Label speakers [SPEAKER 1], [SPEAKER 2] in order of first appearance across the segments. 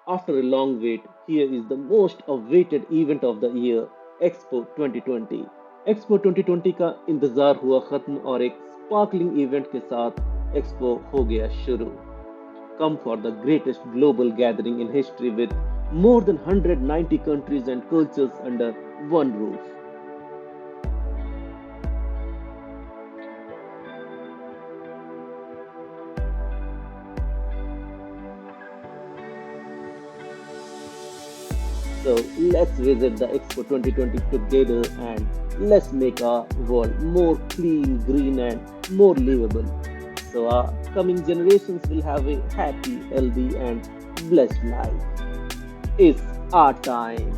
[SPEAKER 1] After a long wait, here is the most awaited event of the year, Expo 2020. Expo 2020 का इंतजार हुआ खत्म और एक स्पार्कलिंग इवेंट के साथ एक्सपो हो गया शुरू. Come for the greatest global gathering in history with more than 190 countries and cultures under one roof. So let's visit the Expo 2020 together and let's make our world more clean, green, and more livable. So our coming generations will have a happy, healthy, and blessed life. It's our time.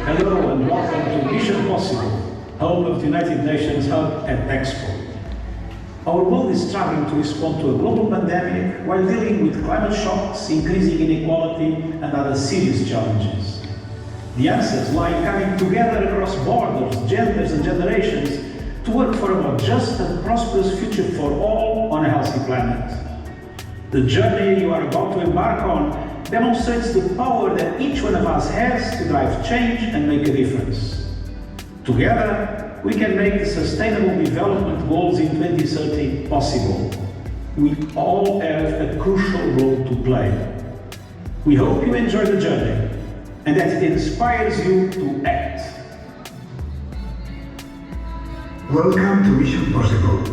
[SPEAKER 2] Hello and welcome to Mission Possible, home of the United Nations Hub at Expo. Our world is struggling to respond to a global pandemic while dealing with climate shocks, increasing inequality, and other serious challenges. The answers lie in coming together across borders, genders, and generations to work for a more just and prosperous future for all on a healthy planet. The journey you are about to embark on demonstrates the power that each one of us has to drive change and make a difference. Together, we can make the Sustainable Development Goals in 2030 possible. We all have a crucial role to play. We hope you enjoy the journey and that it inspires you to act.
[SPEAKER 3] Welcome to Mission Possible.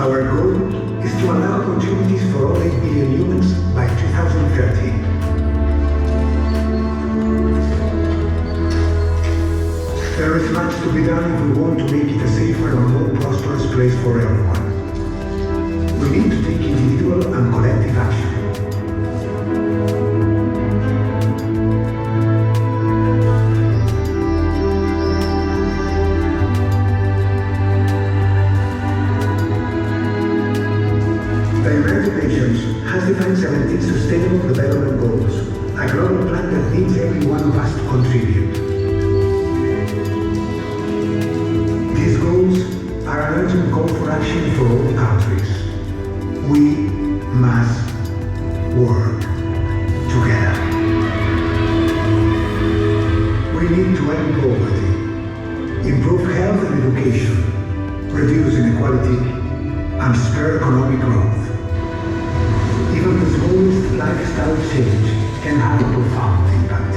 [SPEAKER 3] Our goal is to allow opportunities for all 8 billion humans by 2030. There is much to be done if we want to make it a safer and more prosperous place for everyone. We need to take individual and collective action. The United Nations has defined 17 Sustainable Development Goals, a global plan that needs every one of us to contribute. These goals are an urgent call for action for all countries. We must work together. We need to end poverty, improve health and education, reduce inequality, and spur economic growth. Even the smallest lifestyle change can have a profound impact.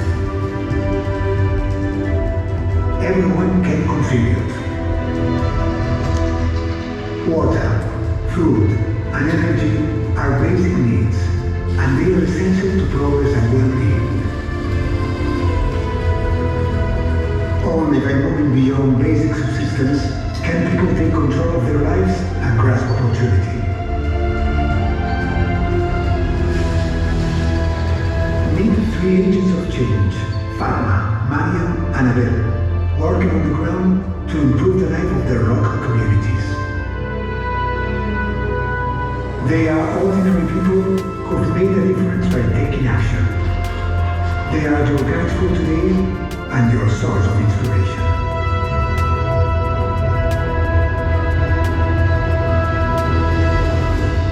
[SPEAKER 3] Everyone can contribute. Water, food, and energy are basic needs, and they are essential to progress and well-being. Only by moving beyond basic subsistence can people take control of their lives and grasp opportunity. Meet the three agents of change, Fatma, Mariam, and Abel, working on the ground to improve the life of their local communities. They are ordinary people who've made a difference by taking action. They are your guides for today and your source of inspiration.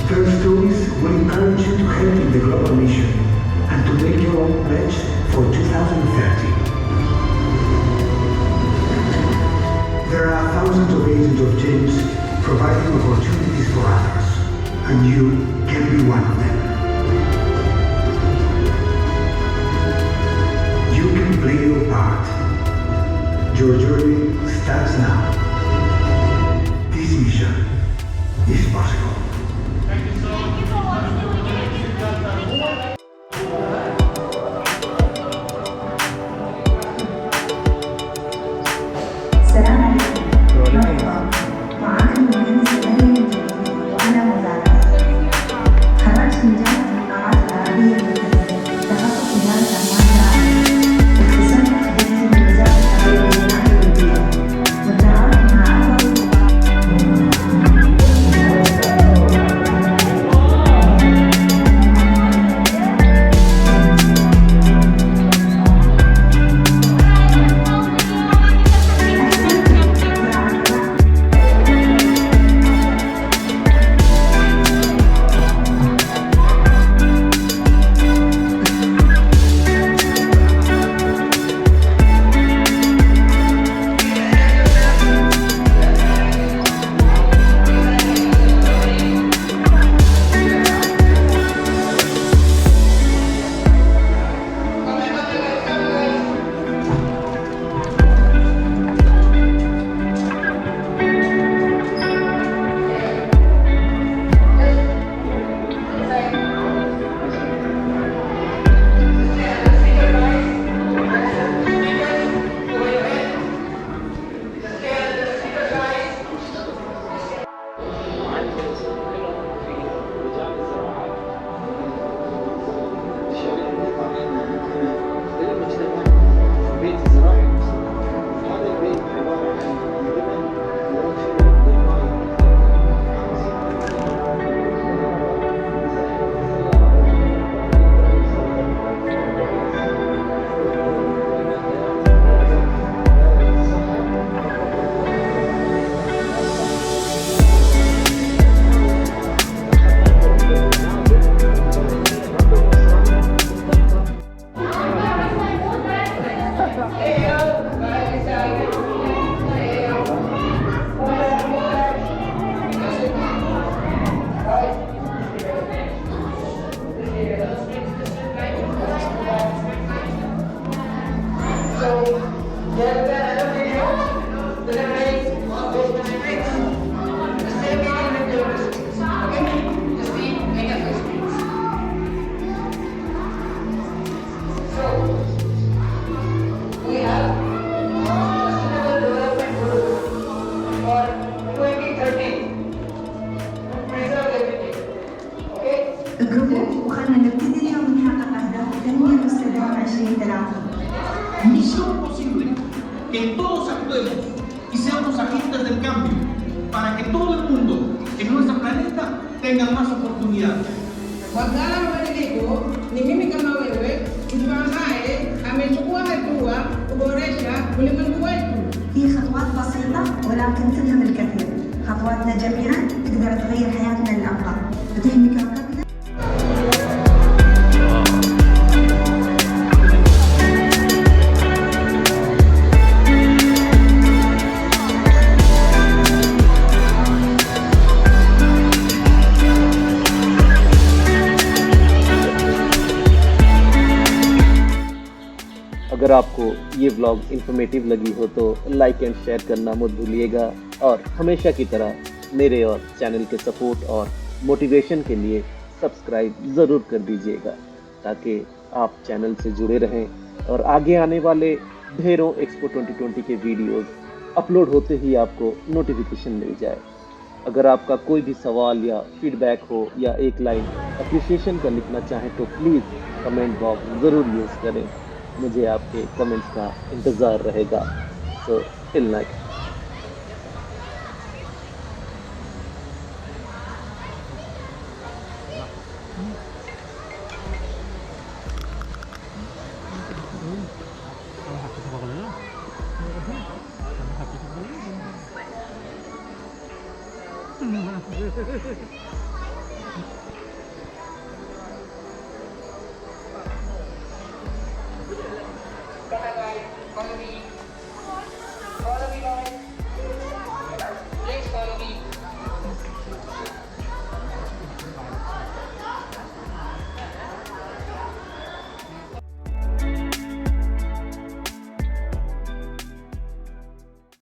[SPEAKER 3] Their stories will encourage you to help in the global mission and to make your own pledge for 2030. There are thousands of agents of change providing opportunities for others, and you can be one of them. You can play your part. Your journey starts now. This mission is possible.
[SPEAKER 4] السلام عليكم. مرحبا، معكم مهندس إداري من جديد وأنا مزارع. تخرجت من جامعة الإمارات العربية المتحدة تخصص إدارة أعمال زراعية. اختصاصي دسي من وزارة التربية والصناعة والبيئة، والتعاون 2030.
[SPEAKER 5] Misión posible, que todos actuemos y seamos agentes del cambio para que todo el mundo en nuestro planeta tenga más oportunidades.
[SPEAKER 6] Wagala mabadiliko ni mimi kama wewe mtu ambaye amechukua hatua kuboresha ulimwengu wetu.
[SPEAKER 4] هي خطوات بسيطة ولكن تلهم الكثير. خطواتنا جميعا تقدر تغير حياتنا للأفضل وتحمي كوكبنا.
[SPEAKER 1] अगर आपको ये vlog informative लगी हो तो like and share करना मत भूलिएगा और हमेशा की तरह मेरे और चैनल के सपोर्ट और मोटिवेशन के लिए सब्सक्राइब ज़रूर कर दीजिएगा ताकि आप चैनल से जुड़े रहें और आगे आने वाले ढेरों एक्सपो 2020 के वीडियोस अपलोड होते ही आपको नोटिफिकेशन मिल जाए। अगर आपका कोई भी सवाल या फीडबैक हो या एक लाइन अप्रिसिएशन का लिखना चाहें तो प्लीज़ कमेंट बॉक्स ज़रूर यूज़ करें। मुझे आपके कमेंट्स का इंतज़ार रहेगा। So till next.
[SPEAKER 7] Sama hati sama